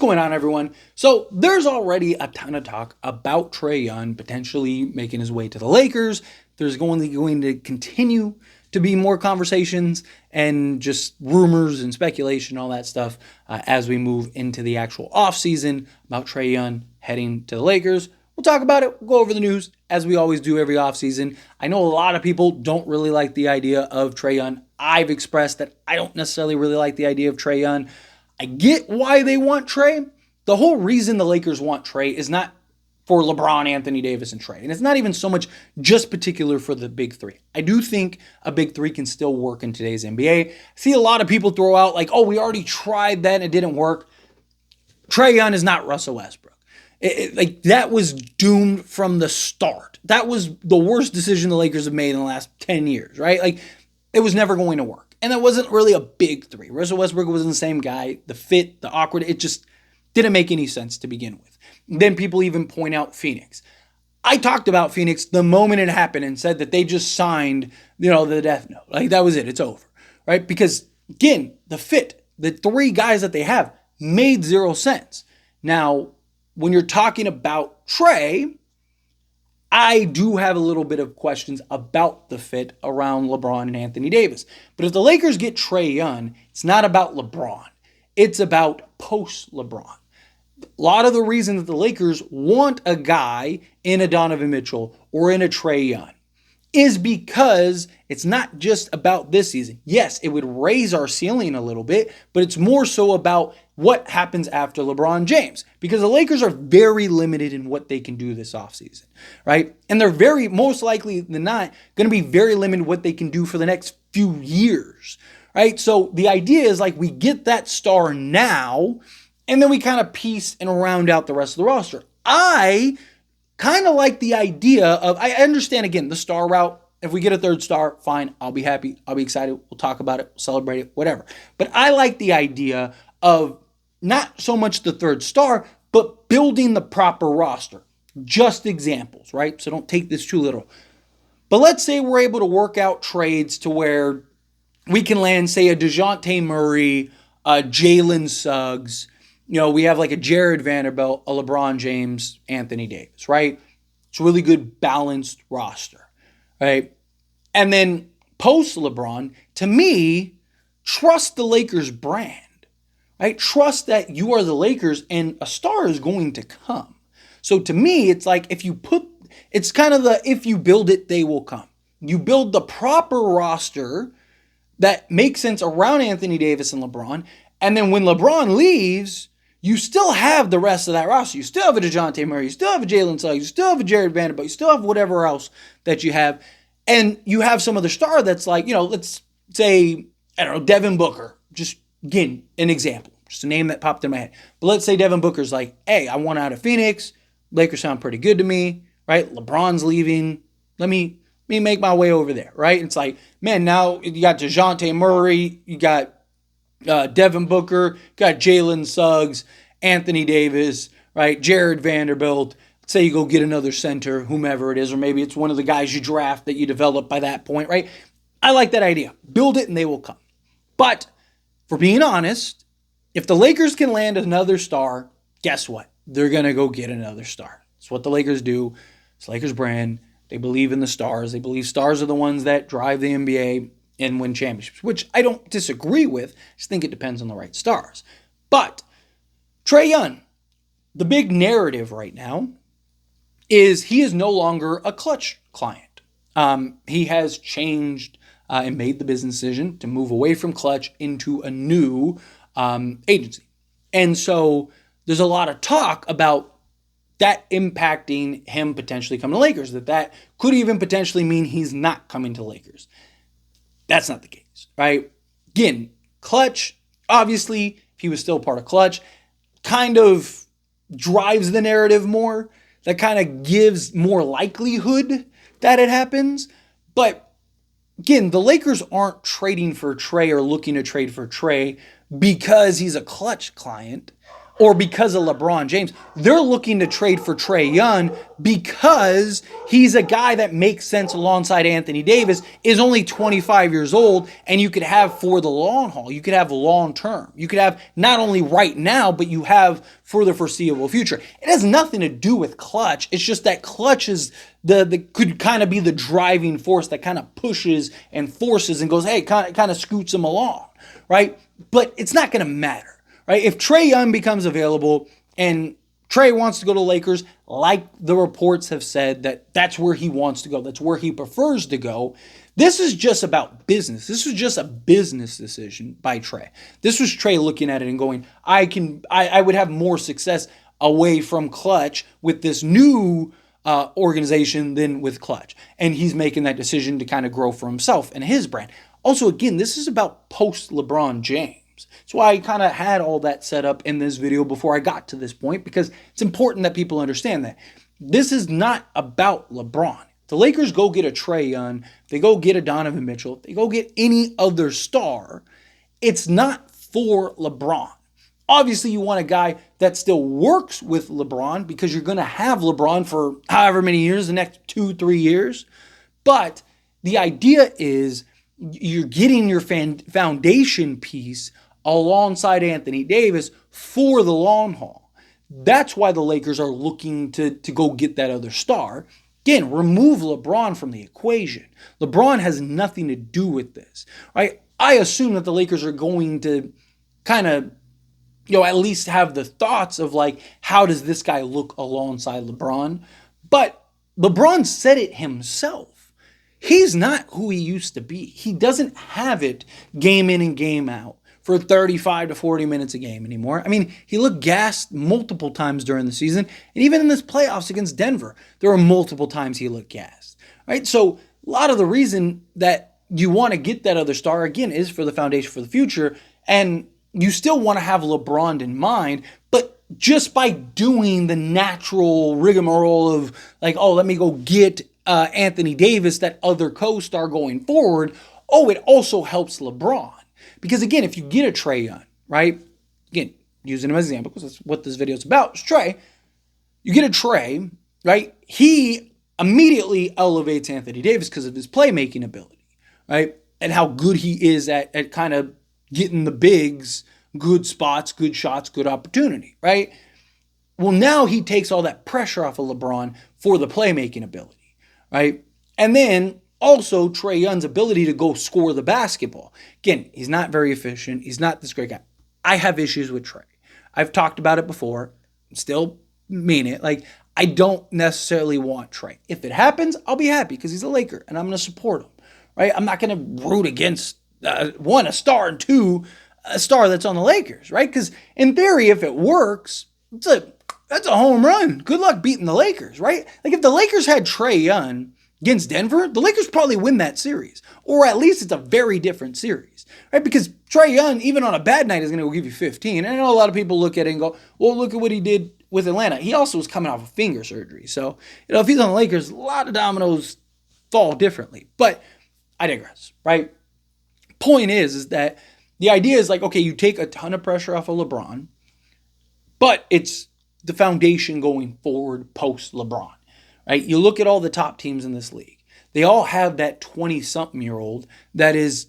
going on, everyone? So there's already a ton of talk about Trae Young potentially making his way to the Lakers. There's going to continue to be more conversations and just rumors and speculation, all that stuff, as we move into the actual offseason about Trae Young heading to the Lakers. We'll talk about it. We'll go over the news as we always do every offseason. I know a lot of people don't really like the idea of Trae Young. I've expressed that I don't necessarily really like the idea of Trae Young. I get why they want Trae. The whole reason the Lakers want Trae is not for LeBron, Anthony Davis, and Trae. And it's not even so much just particular for the big three. I do think a big three can still work in today's NBA. I see a lot of people throw out like, oh, we already tried that and it didn't work. Trae Young is not Russell Westbrook. Like that was doomed from the start. That was the worst decision the Lakers have made in the last 10 years, right? Like it was never going to work. And that wasn't really a big three. Russell Westbrook wasn't the same guy. The fit, the awkward, it just didn't make any sense to begin with. Then people even point out Phoenix. I talked about Phoenix the moment it happened and said that they just signed, the death note. Like that was it. It's over, right? Because again, the fit, the three guys that they have made zero sense. Now, when you're talking about Trae, I do have a little bit of questions about the fit around LeBron and Anthony Davis. But if the Lakers get Trae Young, it's not about LeBron. It's about post-LeBron. A lot of the reason that the Lakers want a guy in a Donovan Mitchell or in a Trae Young is because it's not just about this season. Yes, it would raise our ceiling a little bit, but it's more so about what happens after LeBron James, because the Lakers are very limited in what they can do this offseason, right? And they're very, most likely than not, going to be very limited what they can do for the next few years, right? So the idea is like we get that star now, and then we kind of piece and round out the rest of the roster. I kind of like the idea of, I understand, again, the star route. If we get a third star, fine, I'll be happy. I'll be excited. We'll talk about it. We'll celebrate it, whatever. But I like the idea of not so much the third star, but building the proper roster. Just examples, right? So don't take this too literal. But let's say we're able to work out trades to where we can land, say, a DeJounte Murray, a Jalen Suggs. We have like a Jared Vanderbilt, a LeBron James, Anthony Davis, right? It's a really good balanced roster, right? And then post LeBron, to me, trust the Lakers brand, right? Trust that you are the Lakers and a star is going to come. So to me, it's like it's kind of the if you build it, they will come. You build the proper roster that makes sense around Anthony Davis and LeBron. And then when LeBron leaves, you still have the rest of that roster. You still have a DeJounte Murray. You still have a Jalen Suggs. You still have a Jared Vanderbilt. You still have whatever else that you have. And you have some other star that's like, let's say, I don't know, Devin Booker. Just, again, an example. Just a name that popped in my head. But let's say Devin Booker's like, hey, I want out of Phoenix. Lakers sound pretty good to me, right? LeBron's leaving. Let me make my way over there, right? It's like, man, now you got DeJounte Murray. You got Devin Booker, got Jalen Suggs, Anthony Davis, right? Jared Vanderbilt. Let's say you go get another center, whomever it is, or maybe it's one of the guys you draft that you develop by that point, right? I like that idea. Build it and they will come. But for being honest, if the Lakers can land another star, guess what? They're going to go get another star. It's what the Lakers do. It's Lakers brand. They believe in the stars. They believe stars are the ones that drive the NBA and win championships, which I don't disagree with. I just think it depends on the right stars. But Trae Young, the big narrative right now is he is no longer a Klutch client. He has changed and made the business decision to move away from Klutch into a new agency. And so there's a lot of talk about that impacting him potentially coming to Lakers, that could even potentially mean he's not coming to Lakers. That's not the case, right? Again, Klutch, obviously, if he was still part of Klutch, kind of drives the narrative more. That kind of gives more likelihood that it happens. But again, the Lakers aren't trading for Trae or looking to trade for Trae because he's a Klutch client. or because of LeBron James. They're looking to trade for Trae Young because he's a guy that makes sense alongside Anthony Davis, is only 25 years old, and you could have for the long haul. You could have long term. You could have not only right now, but you have for the foreseeable future. It has nothing to do with Klutch. It's just that Klutch is the could kind of be the driving force that kind of pushes and forces and goes, hey, kind of scoots him along, right? But it's not going to matter. Right? If Trae Young becomes available and Trae wants to go to Lakers, like the reports have said that that's where he wants to go, that's where he prefers to go, this is just about business. This was just a business decision by Trae. This was Trae looking at it and going, I would have more success away from Klutch with this new organization than with Klutch. And he's making that decision to kind of grow for himself and his brand. Also, again, this is about post LeBron James. That's why I kind of had all that set up in this video before I got to this point, because it's important that people understand that this is not about LeBron. If the Lakers go get a Trae Young, if they go get a Donovan Mitchell, if they go get any other star, it's not for LeBron. Obviously, you want a guy that still works with LeBron because you're going to have LeBron for however many years, the next 2-3 years. But the idea is you're getting your foundation piece alongside Anthony Davis for the long haul. That's why the Lakers are looking to go get that other star. Again, remove LeBron from the equation. LeBron has nothing to do with this, right? I assume that the Lakers are going to kind of, at least have the thoughts of like, how does this guy look alongside LeBron? But LeBron said it himself. He's not who he used to be. He doesn't have it game in and game out for 35 to 40 minutes a game anymore. I mean, he looked gassed multiple times during the season. And even in this playoffs against Denver, there were multiple times he looked gassed, right? So a lot of the reason that you want to get that other star, again, is for the foundation for the future. And you still want to have LeBron in mind, but just by doing the natural rigmarole of like, oh, let me go get Anthony Davis, that other co-star going forward, it also helps LeBron. Because again, if you get a Trae Young, right? Again, using him as an example, because that's what this video is about, is Trae. You get a Trae, right? He immediately elevates Anthony Davis because of his playmaking ability, right? And how good he is at kind of getting the bigs, good spots, good shots, good opportunity, right? Well, now he takes all that pressure off of LeBron for the playmaking ability, right? And then also Trae Young's ability to go score the basketball. Again, he's not very efficient. He's not this great guy. I have issues with Trae. I've talked about it before. Still mean it. Like, I don't necessarily want Trae. If it happens, I'll be happy because he's a Laker and I'm going to support him, right? I'm not going to root against one, a star, and two, a star that's on the Lakers, right? Because in theory, if it works, that's a home run. Good luck beating the Lakers, right? Like if the Lakers had Trae Young against Denver, the Lakers probably win that series. Or at least it's a very different series, right? Because Trae Young, even on a bad night, is going to go give you 15. And I know a lot of people look at it and go, well, look at what he did with Atlanta. He also was coming off of finger surgery. So, if he's on the Lakers, a lot of dominoes fall differently. But I digress, right? Point is that the idea is like, okay, you take a ton of pressure off of LeBron, but it's the foundation going forward post LeBron. Right? You look at all the top teams in this league. They all have that 20-something-year-old that is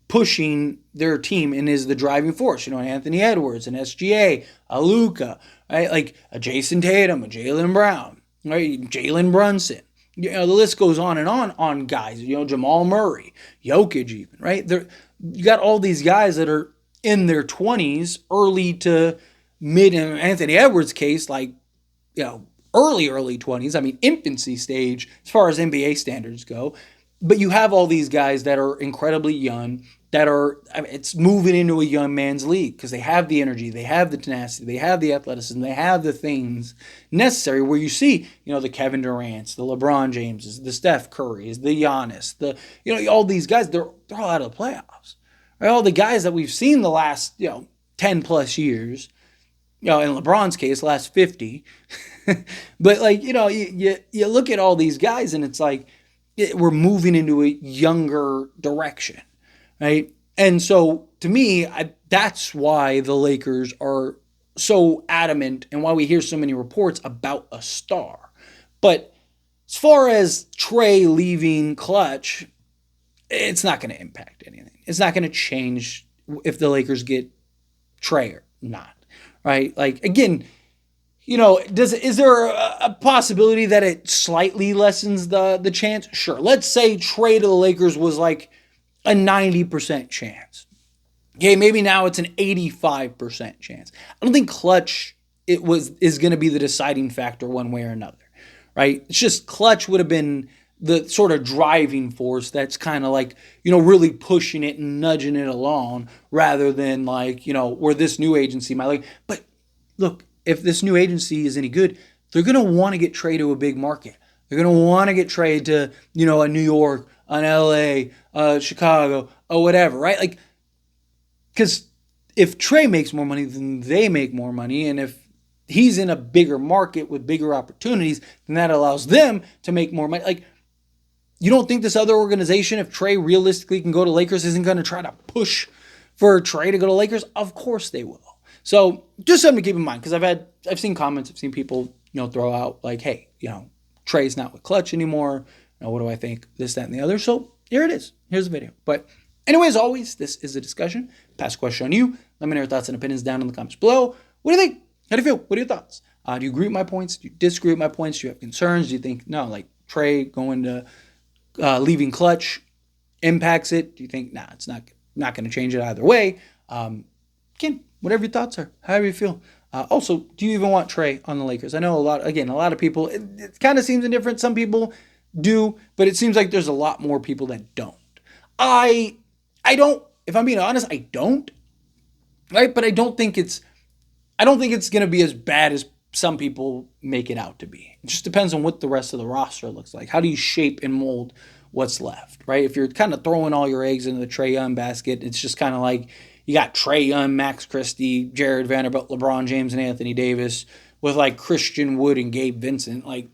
pushing their team and is the driving force. Anthony Edwards, an SGA, a Luka, right? Like a Jason Tatum, a Jaylen Brown, right? Jalen Brunson. The list goes on guys. Jamal Murray, Jokic even, right? You got all these guys that are in their 20s, early to mid, in Anthony Edwards' case, like, early 20s, infancy stage as far as NBA standards go. But you have all these guys that are incredibly young, it's moving into a young man's league because they have the energy, they have the tenacity, they have the athleticism, they have the things necessary where you see, the Kevin Durant's, the LeBron Jameses, the Steph Curry's, the Giannis, all these guys, they're all out of the playoffs. Right? All the guys that we've seen the last, 10 plus years, in LeBron's case, last 50. But you look at all these guys and it's like we're moving into a younger direction, right? And so to me, that's why the Lakers are so adamant and why we hear so many reports about a star. But as far as Trae leaving Klutch, it's not going to impact anything. It's not going to change if the Lakers get Trae or not, right? Like, again, is there a possibility that it slightly lessens the chance? Sure. Let's say Trae to the Lakers was like a 90% chance. Okay, maybe now it's an 85% chance. I don't think Klutch is going to be the deciding factor one way or another, right? It's just Klutch would have been the sort of driving force that's kind of like, really pushing it and nudging it along rather than like, where this new agency might like. But look, if this new agency is any good, they're going to want to get Trae to a big market. They're going to want to get Trae to, a New York, an LA, Chicago, or whatever, right? Like, because if Trae makes more money, then they make more money. And if he's in a bigger market with bigger opportunities, then that allows them to make more money. Like, you don't think this other organization, if Trae realistically can go to Lakers, isn't going to try to push for Trae to go to Lakers? Of course they will. So just something to keep in mind, because I've seen comments, I've seen people, throw out like, hey, Trae's not with Klutch anymore. What do I think? This, that, and the other. So here it is. Here's the video. But anyway, as always, this is a discussion. Pass a question on you. Let me know your thoughts and opinions down in the comments below. What do you think? How do you feel? What are your thoughts? Do you agree with my points? Do you disagree with my points? Do you have concerns? Do you think, no, like Trae going to leaving Klutch impacts it? Do you think, nah, it's not going to change it either way? Again, whatever your thoughts are, however you feel. Also, do you even want Trae on the Lakers? I know a lot of people, it kind of seems indifferent. Some people do, but it seems like there's a lot more people that don't. I don't, if I'm being honest, I don't, right? But I don't think it's going to be as bad as some people make it out to be. It just depends on what the rest of the roster looks like. How do you shape and mold what's left, right? If you're kind of throwing all your eggs into the Trae Young basket, it's just kind of like you got Trae Young, Max Christie, Jared Vanderbilt, LeBron James, and Anthony Davis with like Christian Wood and Gabe Vincent. Like,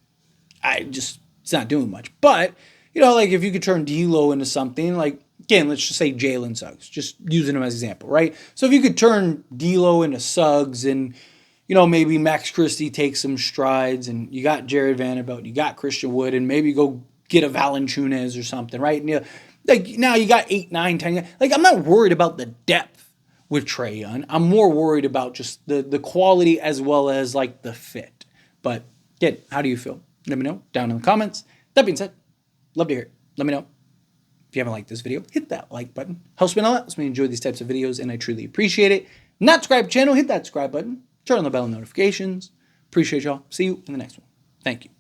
it's not doing much. But, like if you could turn D'Lo into something, like, again, let's just say Jalen Suggs, just using him as an example, right? So if you could turn D'Lo into Suggs and, maybe Max Christie takes some strides and you got Jared Vanderbilt, you got Christian Wood, and maybe go get a Valanciunas or something, right? And, like now you got 8, 9, 10. Like, I'm not worried about the depth with Trae Young. I'm more worried about just the quality as well as like the fit. But again, how do you feel? Let me know down in the comments. That being said, love to hear it. Let me know. If you haven't liked this video, hit that like button. Helps me a lot. Helps me enjoy these types of videos, and I truly appreciate it. Not subscribe to the channel, hit that subscribe button. Turn on the bell notifications. Appreciate y'all. See you in the next one. Thank you.